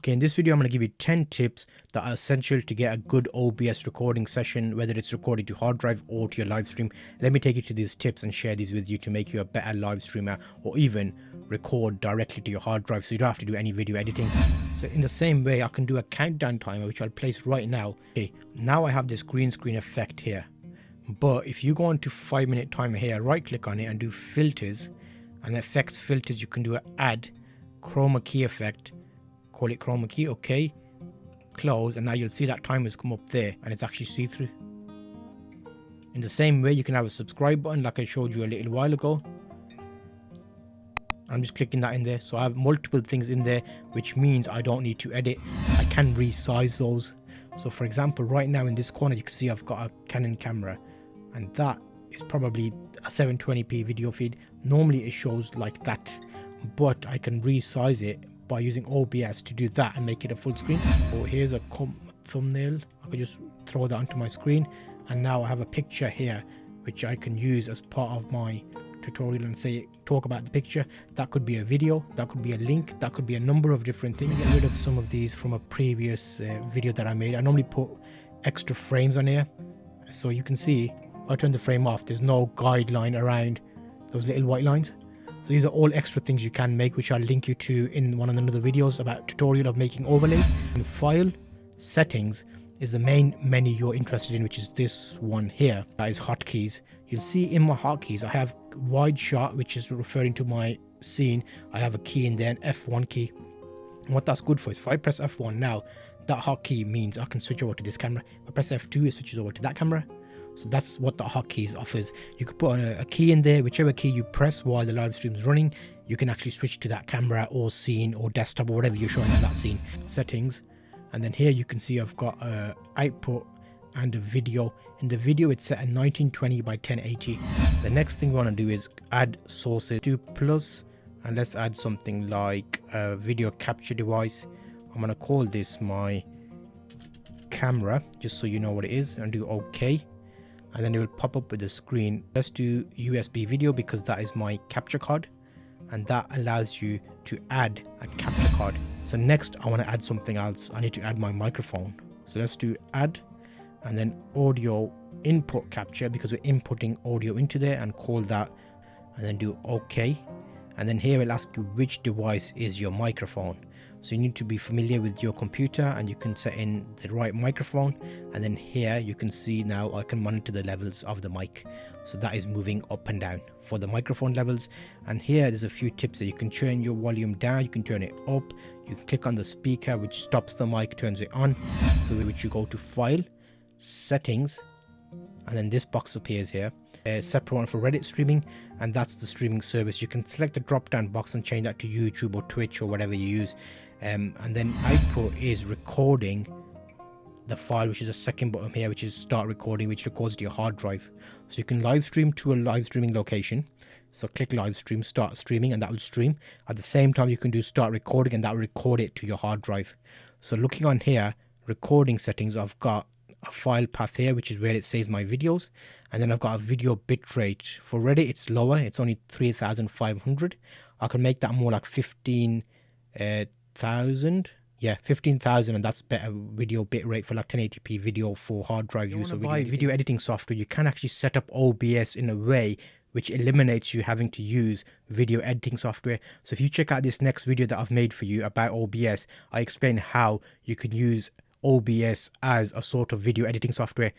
Okay, in this video, I'm going to give you 10 tips that are essential to get a good OBS recording session, whether it's recorded to hard drive or to your live stream. Let me take you to these tips and share these with you to make you a better live streamer, or even record directly to your hard drive so you don't have to do any video editing. So in the same way, I can do a countdown timer, which I'll place right now. Okay, now I have this green screen effect here. But if you go into 5-minute timer here, right click on it and do filters, and effects filters, you can do an add chroma key effect. Call it chroma key, okay, close, and now you'll see that timer's come up there and it's actually see-through. In the same way, you can have a subscribe button like I showed you a little while ago. I'm just clicking that in there, so I have multiple things in there, which means I don't need to edit. I can resize those. So for example, right now in this corner you can see I've got a Canon camera, and that is probably a 720p video feed. Normally it shows like that, but I can resize it by using OBS to do that and make it a full screen. So here's a thumbnail. I can just throw that onto my screen, and now I have a picture here which I can use as part of my tutorial and say talk about the picture. That could be a video, that could be a link, that could be a number of different things. Get rid of some of these from a previous video that I made. I normally put extra frames on here, so you can see if I turn the frame off, there's no guideline around those little white lines. So these are all extra things you can make, which I'll link you to in one of the other videos about tutorial of making overlays. In file settings is the main menu you're interested in, which is this one here. That is hotkeys. You'll see in my hotkeys I have wide shot, which is referring to my scene. I have a key in there, an F1 key. And what that's good for is if I press F1 now, that hotkey means I can switch over to this camera. If I press F2, it switches over to that camera. So that's what the hotkeys offers. You could put a key in there, whichever key you press while the live stream is running, you can actually switch to that camera or scene or desktop or whatever you're showing on that scene. Settings, and then here you can see I've got output and a video. In the video it's set at 1920 by 1080. The next thing we want to do is add sources. Do plus, and let's add something like a video capture device. I'm going to call this my camera, just so you know what it is, and do OK. And then it will pop up with the screen. Let's do USB video because that is my capture card, and that allows you to add a capture card. So next I want to add something else. I need to add my microphone. So let's do add, and then audio input capture, because we're inputting audio into there, and call that, and then do OK. And then here it'll ask you which device is your microphone. So you need to be familiar with your computer, and you can set in the right microphone. And then here you can see now I can monitor the levels of the mic. So that is moving up and down for the microphone levels. And here there's a few tips that you can turn your volume down, you can turn it up, you can click on the speaker which stops the mic, turns it on. So which you go to file, settings, and then this box appears here. A separate one for Reddit streaming, and that's the streaming service. You can select the drop down box and change that to YouTube or Twitch or whatever you use. And then output is recording the file, which is a second button here, which is start recording, which records to your hard drive. So you can live stream to a live streaming location. So click live stream, start streaming, and that will stream. At the same time, you can do start recording, and that will record it to your hard drive. So looking on here, recording settings, I've got a file path here, which is where it says my videos, and then I've got a video bitrate. For Reddit it's lower, it's only 3500. I can make that more like 15,000. Yeah, 15,000, and that's better video bitrate for like 1080p video for hard drive use. So video editing software, you can actually set up OBS in a way which eliminates you having to use video editing software. So if you check out this next video that I've made for you about OBS, I explain how you can use OBS as a sort of video editing software.